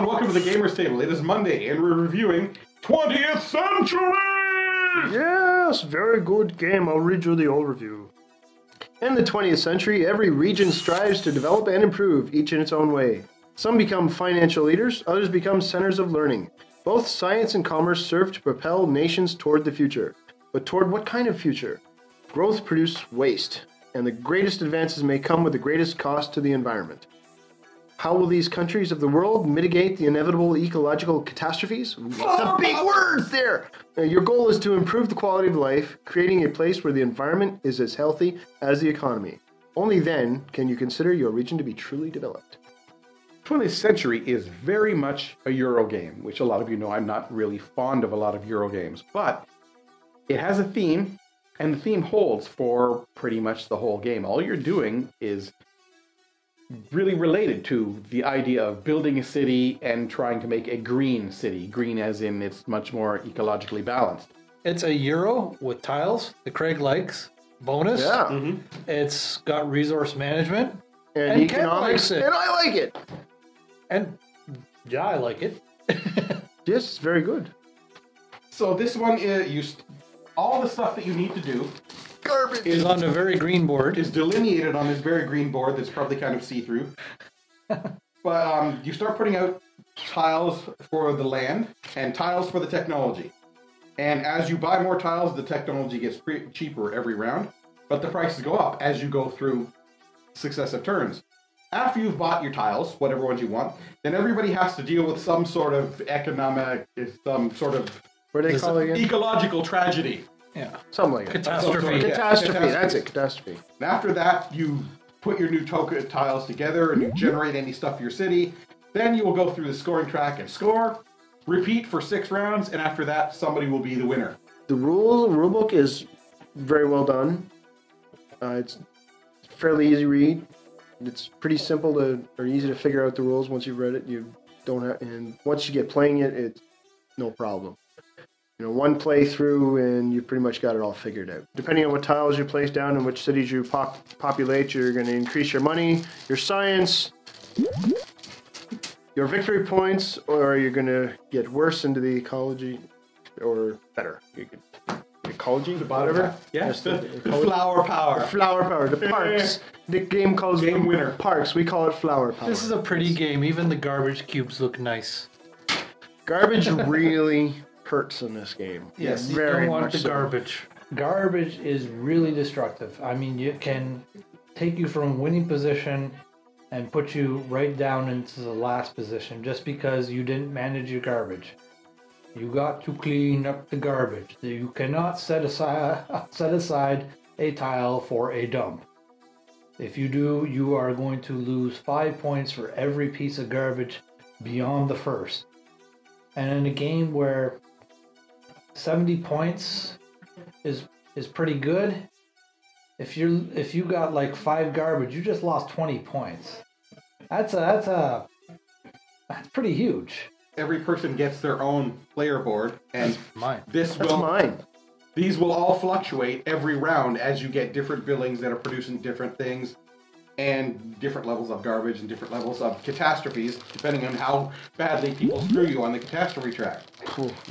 and welcome to the Gamers Table. It is Monday, and we're reviewing 20th Century! Yes, very good game. I'll read you the overview. In the 20th century, every region strives to develop and improve, each in its own way. Some become financial leaders, others become centers of learning. Both science and commerce serve to propel nations toward the future. But toward what kind of future? Growth produces waste, and the greatest advances may come with the greatest cost to the environment. How will these countries of the world mitigate the inevitable ecological catastrophes? The big words there! Your goal is to improve the quality of life, creating a place where the environment is as healthy as the economy. Only then can you consider your region to be truly developed. 20th Century is very much a Euro game, which a lot of you know I'm not really fond of a lot of Euro games, but it has a theme, and the theme holds for pretty much the whole game. All you're doing is really related to the idea of building a city and trying to make a green city. Green as in it's much more ecologically balanced. It's a Euro with tiles that Craig likes. Bonus. Yeah. It's got resource management. And Ken economics, likes it. and I like it. And yeah, I like it. Yes, it's very good. So this one is all the stuff that you need to do Garbage. It's on a very green board. is delineated on this very green board that's probably kind of see-through. But you start putting out tiles for the land and tiles for the technology. And as you buy more tiles, the technology gets cheaper every round, but the prices go up as you go through successive turns. After you've bought your tiles, whatever ones you want, then everybody has to deal with some sort of economic, some sort of What do they call it again? ecological tragedy. Yeah. Something like that. Catastrophe. Yeah. Catastrophe, that's it, catastrophe. And after that, you put your new token tiles together and you generate any stuff for your city. Then you will go through the scoring track and score, repeat for 6 rounds, and after that, somebody will be the winner. The rulebook is very well done. It's fairly easy read. It's pretty simple or easy to figure out the rules once you've read it. You don't have, and once you get playing it, it's no problem. You know, one playthrough and you pretty much got it all figured out. Depending on what tiles you place down and which cities you populate, you're going to increase your money, your science, your victory points, or you're going to get worse into the ecology, or better. You could ecology, whatever. Yeah, Yes, the ecology. flower power. Flower power, the parks. The game calls Game them winner. parks. We call it flower power. This is a pretty game. Even the garbage cubes look nice. Garbage really hurts in this game. Yes, you very don't want much the so. garbage. Garbage is really destructive. I mean, it can take you from winning position and put you right down into the last position just because you didn't manage your garbage. You got to clean up the garbage. You cannot set aside a tile for a dump. If you do, you are going to lose 5 points for every piece of garbage beyond the first. And in a game where 70 points is pretty good. If you got like 5 garbage, you just lost 20 points. That's pretty huge. Every person gets their own player board, and Mine. this That's will mine. these will all fluctuate every round as you get different buildings that are producing different things and different levels of garbage and different levels of catastrophes, depending on how badly people screw you on the catastrophe track.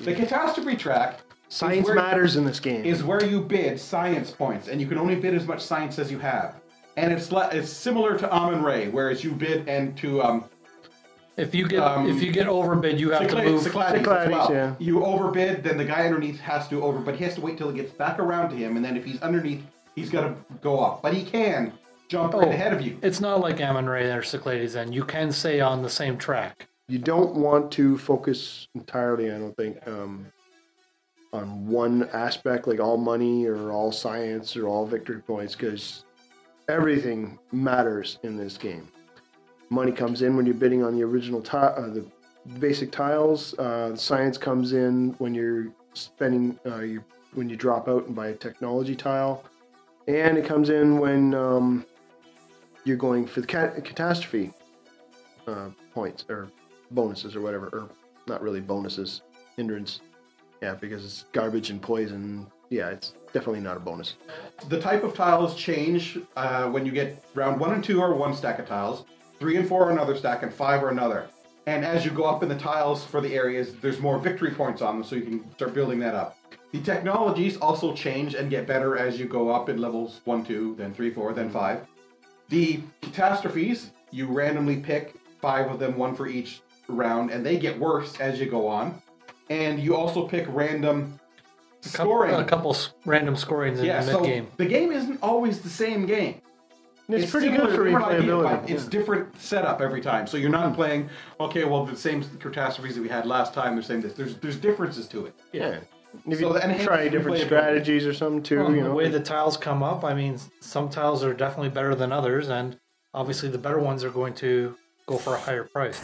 The catastrophe track Science where- matters in this game. is where you bid science points, and you can only bid as much science as you have. And it's similar to Amun-Re, whereas you bid and to If you get overbid, you have to move. Cyclades as Cyclades, well. yeah. You overbid, then the guy underneath has to but he has to wait till it gets back around to him, and then if he's underneath, he's got to go up. But he can jump right ahead of you. It's not like Amun-Re or Cyclades, and you can stay on the same track. You don't want to focus entirely, I don't think, on one aspect, like all money or all science or all victory points, because everything matters in this game. Money comes in when you're bidding on the original the basic tiles. Science comes in when you're spending when you drop out and buy a technology tile, and it comes in when you're going for the catastrophe points or bonuses or whatever, or not really bonuses, hindrance. Yeah, because it's garbage and poison. Yeah, it's definitely not a bonus. The type of tiles change when you get round 1 and 2 are one stack of tiles, 3 and 4 are another stack, and 5 are another. And as you go up in the tiles for the areas, there's more victory points on them, so you can start building that up. The technologies also change and get better as you go up in levels 1, 2, then 3, 4, then 5. The catastrophes, you randomly pick 5 of them, 1 for each round, and they get worse as you go on. And you also pick random scoring. A couple random scorings in the mid-game. So the game isn't always the same game. It's pretty similar, good for different idea, replayability. but it's different setup every time. So you're not playing, okay, well, the same catastrophes that we had last time, they're saying this. There's differences to it. Yeah. If So you the enhanced try different replayability. strategies or something too, Well, you the know. way the tiles come up, I mean, some tiles are definitely better than others, and obviously the better ones are going to go for a higher price.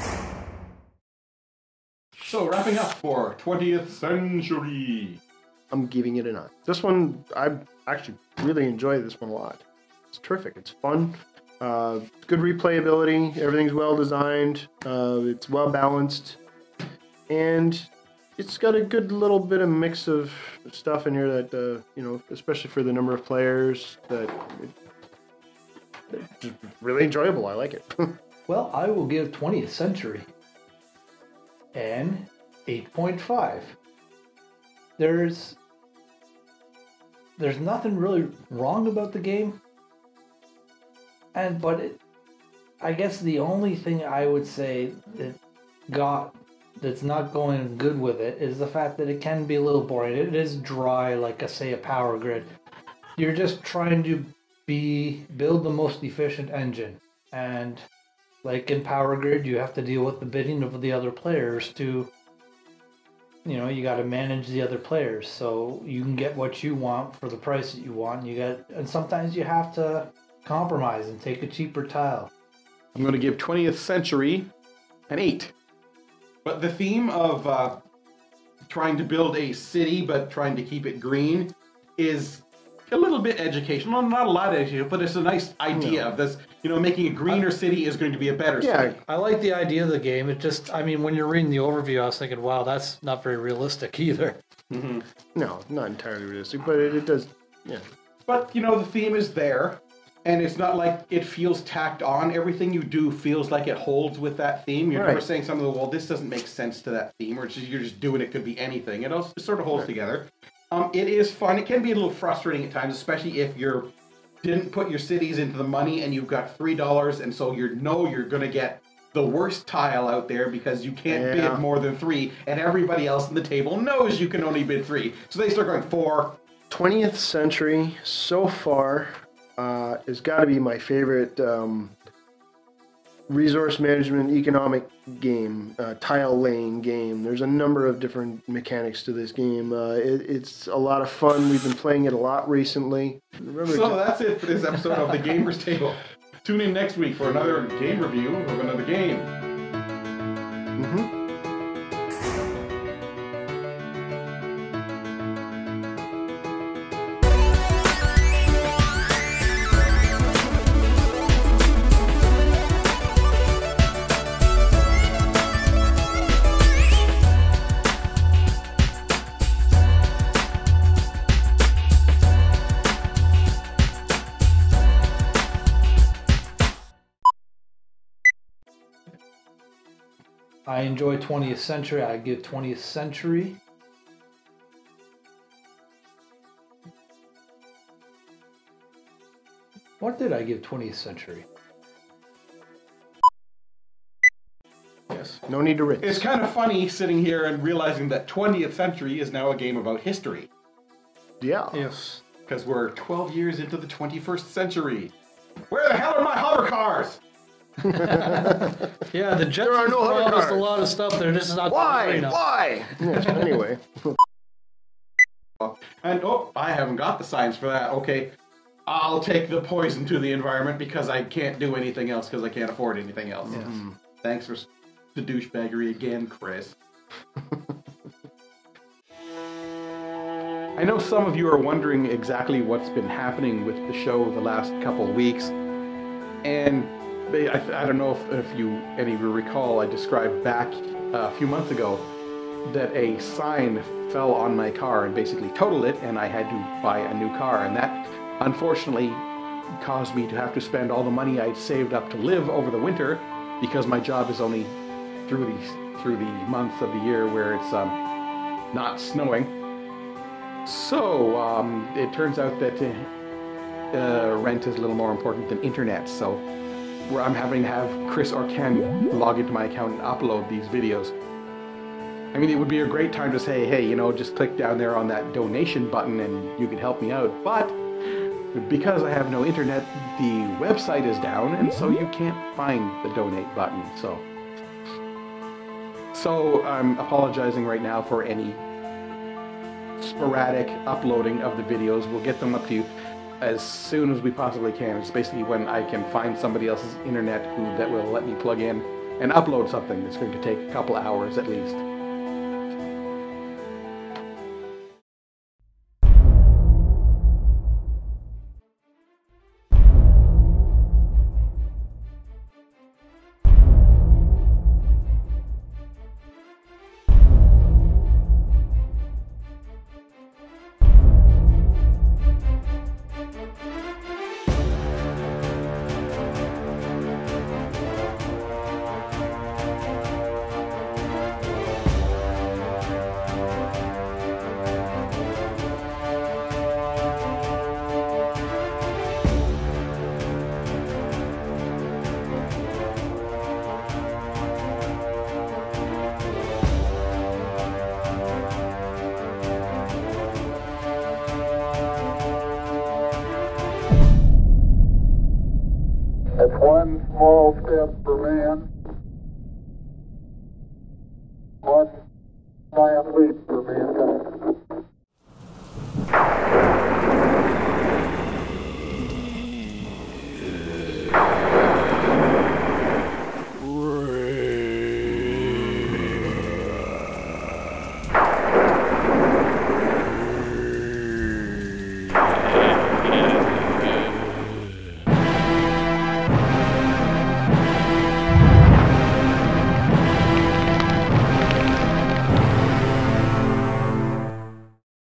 So wrapping up for 20th Century. I'm giving it a 9. This one, I actually really enjoy this one a lot. It's terrific. It's fun. Good replayability. Everything's well designed. It's well balanced. And it's got a good little bit of mix of stuff in here that, you know, especially for the number of players, that it's just really enjoyable. I like it. Well, I will give 20th Century an 8.5. There's nothing really wrong about the game, I guess the only thing I would say that's not going good with it is the fact that it can be a little boring. It is dry, like a Power Grid. You're just trying to build the most efficient engine, and like in Power Grid, you have to deal with the bidding of the other players to, you know, you got to manage the other players so you can get what you want for the price that you want. And sometimes you have to compromise and take a cheaper tile. I'm going to give 20th Century an 8. But the theme of trying to build a city but trying to keep it green is a little bit educational. Not a lot of education, but it's a nice idea of this. You know, making a greener city is going to be a better Yeah. city. I like the idea of the game. It just, I mean, when you're reading the overview, I was thinking, wow, that's not very realistic either. No, not entirely realistic, but it does, yeah. But, you know, the theme is there. And it's not like it feels tacked on. Everything you do feels like it holds with that theme. You're never Right. saying something, well, this doesn't make sense to that theme, or you're just doing it, could be anything. It also sort of holds together. It is fun. It can be a little frustrating at times, especially if you didn't put your cities into the money and you've got $3, and so you're going to get the worst tile out there because you can't Yeah. bid more than 3, and everybody else in the table knows you can only bid 3. So they start going 4. 20th Century so far has got to be my favorite resource management economic game, tile laying game. There's a number of different mechanics to this game. It's a lot of fun. We've been playing it a lot recently. Remember, So that's it for this episode of the Gamers Table. Tune in next week for another game review of another game. I enjoy 20th Century. I give 20th Century What did I give 20th Century? Yes. no need to rinse. It's kind of funny sitting here and realizing that 20th Century is now a game about history. Yeah. Yes. Because we're 12 years into the 21st century. Where the hell are my hover cars? Yeah, the Jetsons are no hover promised a cars. lot of stuff. They're just not Why? delivering them. Why? Yes, anyway. And, oh, I haven't got the signs for that. Okay, I'll take the poison to the environment because I can't do anything else because I can't afford anything else. Thanks for the douchebaggery again, Chris. I know some of you are wondering exactly what's been happening with the show the last couple of weeks. And I don't know if any of you recall, I described back a few months ago that a sign fell on my car and basically totaled it, and I had to buy a new car. And that, unfortunately, caused me to have to spend all the money I'd saved up to live over the winter, because my job is only through the months of the year where it's not snowing. So it turns out that rent is a little more important than internet. So where I'm having to have Chris or Ken log into my account and upload these videos. I mean, it would be a great time to say, hey, you know, just click down there on that donation button and you can help me out. But because I have no internet, the website is down, and so you can't find the donate button. So I'm apologizing right now for any sporadic uploading of the videos. We'll get them up to you as soon as we possibly can. It's basically when I can find somebody else's internet that will let me plug in and upload something. It's going to take a couple hours at least. That's one small step for man, one giant leap